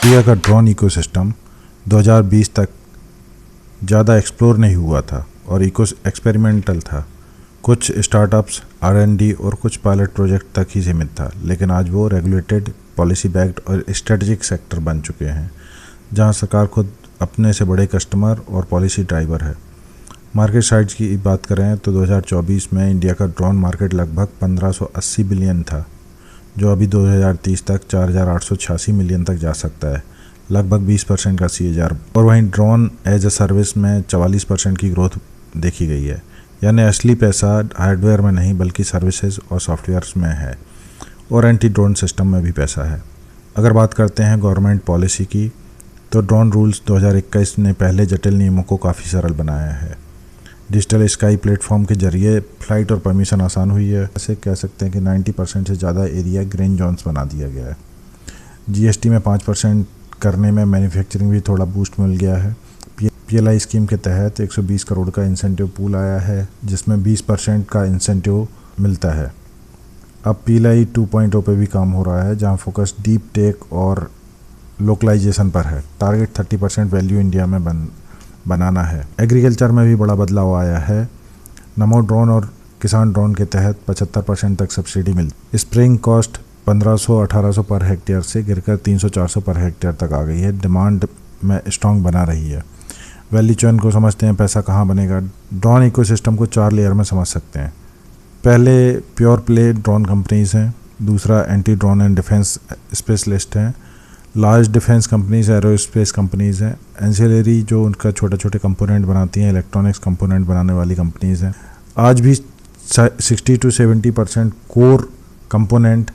India का drone ecosystem 2020 तक ज़्यादा एक्सप्लोर नहीं हुआ था और एक्सपेरिमेंटल था। कुछ स्टार्टअप्स, R&D और कुछ पायलट प्रोजेक्ट तक ही सीमित था, लेकिन आज वो रेगुलेटेड, पॉलिसी बैक्ड और स्ट्रेटजिक सेक्टर बन चुके हैं, जहां सरकार खुद अपने से बड़े कस्टमर और पॉलिसी ड्राइवर है। मार्केट साइज की बात करें तो 2024 में इंडिया का ड्रोन मार्केट लगभग 1580 बिलियन था, जो अभी 2030 तक 4886 मिलियन तक जा सकता है, लगभग 20% का CAGR। और वहीं ड्रोन एज ए सर्विस में 44% की ग्रोथ देखी गई है, यानी असली पैसा हार्डवेयर में नहीं बल्कि सर्विसेज और सॉफ्टवेयर्स में है, और एंटी ड्रोन सिस्टम में भी पैसा है। अगर बात करते हैं गवर्नमेंट पॉलिसी की, तो ड्रोन रूल्स 2021 ने पहले जटिल नियमों को काफ़ी सरल बनाया है। डिजिटल स्काई प्लेटफॉर्म के जरिए फ्लाइट और परमिशन आसान हुई है। ऐसे कह सकते हैं कि 90% से ज़्यादा एरिया ग्रीन जोन्स बना दिया गया है। GST में 5% करने में मैन्युफैक्चरिंग भी थोड़ा बूस्ट मिल गया है। PLI स्कीम के तहत 120 करोड़ का इंसेंटिव पूल आया है, जिसमें 20% का इंसेंटिव मिलता है। अब PLI 2.0 पे भी काम हो रहा है, जहां फोकस डीप टेक और लोकलाइजेशन पर है। टारगेट 30% वैल्यू इंडिया में बनाना है। एग्रीकल्चर में भी बड़ा बदलाव आया है। नमो ड्रोन और किसान ड्रोन के तहत 75% तक सब्सिडी मिलती। स्प्रेइंग कॉस्ट 1500-1800 पर हेक्टेयर से गिरकर 300-400 पर हेक्टेयर तक आ गई है। डिमांड में स्ट्रॉन्ग बना रही है। वैल्यू चेन को समझते हैं, पैसा कहाँ बनेगा। ड्रोन इकोसिस्टम को 4 लेयर में समझ सकते हैं। पहले प्योर प्ले ड्रोन कंपनीज हैं, दूसरा anti drone and defence specialist हैं, large defence companies, aerospace companies हैं, एंसिलरी जो उनका छोटे छोटे कंपोनेंट बनाती हैं, इलेक्ट्रॉनिक्स कंपोनेंट बनाने वाली कंपनीज हैं। आज भी 60-70% core component,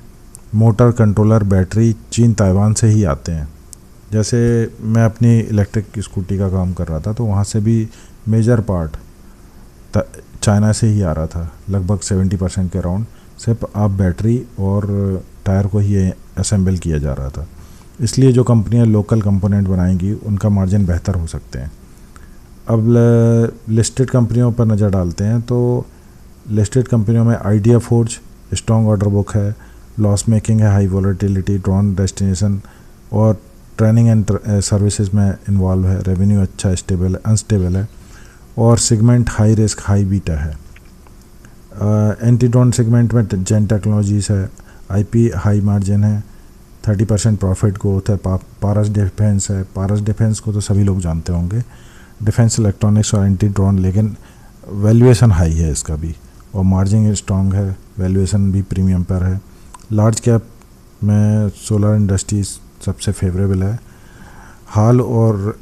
motor, controller, battery चीन, ताइवान से ही आते हैं। जैसे मैं अपनी इलेक्ट्रिक स्कूटी का काम कर रहा था, तो वहाँ से भी मेजर पार्ट चाइना से ही आ रहा था, लगभग 70% के अराउंड। सिर्फ आप बैटरी और टायर को ही असेंबल किया जा रहा था। इसलिए जो कंपनियां लोकल कंपोनेंट बनाएंगी, उनका मार्जिन बेहतर हो सकते हैं। अब लिस्टेड कंपनियों पर नज़र डालते हैं, तो लिस्टेड कंपनियों में idea forge strong order book है, लॉस मेकिंग है, हाई वॉलेटिलिटी, ड्रोन डेस्टिनेशन और ट्रेनिंग एंड सर्विसेज में इन्वॉल्व है, रेवेन्यू अच्छा अनस्टेबल है, और segment high risk high beta है। एंटी ड्रोन सेगमेंट में जेन टेक्नोलॉजीज है, IP हाई मार्जिन है, 30% प्रॉफिट ग्रोथ है। पारस डिफेंस है। पारस डिफेंस को तो सभी लोग जानते होंगे, डिफेंस इलेक्ट्रॉनिक्स और एंटी ड्रोन, लेकिन वैल्यूएशन हाई है इसका भी, और मार्जिन स्ट्रॉन्ग है, वैल्यूएशन भी प्रीमियम पर है। लार्ज कैप में सोलर इंडस्ट्रीज सबसे फेवरेबल है। हाल और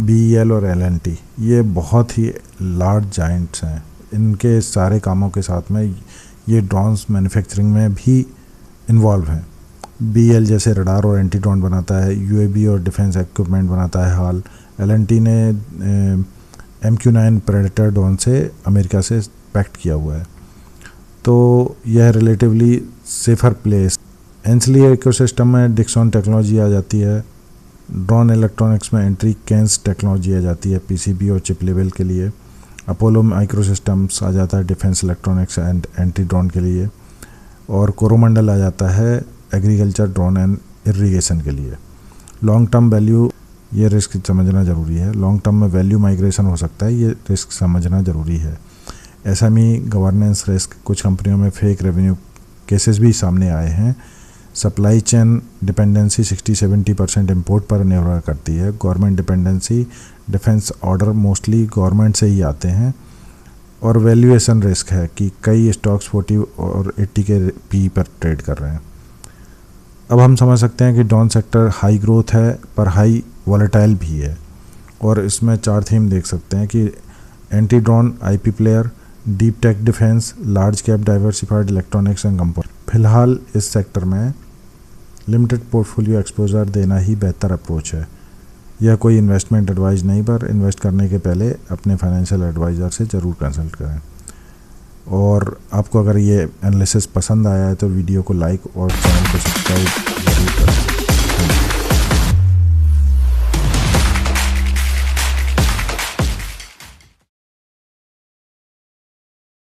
BEL और L&T ये बहुत ही लार्ज जाइंट्स हैं। इनके सारे कामों के साथ में ये ड्रोन्स मैन्युफैक्चरिंग में भी इन्वॉल्व हैं। BEL जैसे रडार और एंटी ड्रोन बनाता है, UAV और डिफेंस इक्विपमेंट बनाता है। हाल L&T ने MQ-9 प्रेडेटर ड्रोन से अमेरिका से पैक्ट किया हुआ है, तो यह relatively safer place. Ancillary ecosystem में डिक्सन टेक्नोलॉजी आ जाती है। ड्रोन इलेक्ट्रॉनिक्स में एंट्री कैंस टेक्नोलॉजी आ जाती है PCB और चिप लेवल के लिए। अपोलो माइक्रोसिस्टम्स आ जाता है defence electronics and anti drone के लिए, और कोरोमंडल आ जाता है एग्रीकल्चर, ड्रोन एंड इरिगेशन के लिए। लॉन्ग टर्म वैल्यू, ये रिस्क समझना ज़रूरी है। लॉन्ग टर्म में वैल्यू माइग्रेशन हो सकता है, ये रिस्क समझना ज़रूरी है। SME गवर्नेंस रिस्क, कुछ कंपनियों में फेक रेवेन्यू केसेस भी सामने आए हैं। सप्लाई चेन डिपेंडेंसी 60-70% इम्पोर्ट पर निर्भर करती है। Government dependency, defence order mostly government से ही आते हैं। और वैल्यूएशन रिस्क है कि कई स्टॉक्स 40 और 80 के PE पर ट्रेड कर रहे हैं। अब हम समझ सकते हैं कि ड्रोन सेक्टर हाई ग्रोथ है पर हाई वॉलेटाइल भी है, और इसमें 4 थीम देख सकते हैं कि anti drone, IP player, deep tech defence, large cap diversified electronics and component. फिलहाल इस सेक्टर में लिमिटेड पोर्टफोलियो एक्सपोजर देना ही बेहतर अप्रोच है। यह कोई इन्वेस्टमेंट एडवाइस नहीं, पर इन्वेस्ट करने के पहले अपने फाइनेंशियल एडवाइज़र से ज़रूर कंसल्ट करें। और आपको अगर ये एनालिसिस पसंद आया है तो वीडियो को लाइक और चैनल को सब्सक्राइब जरूर करें।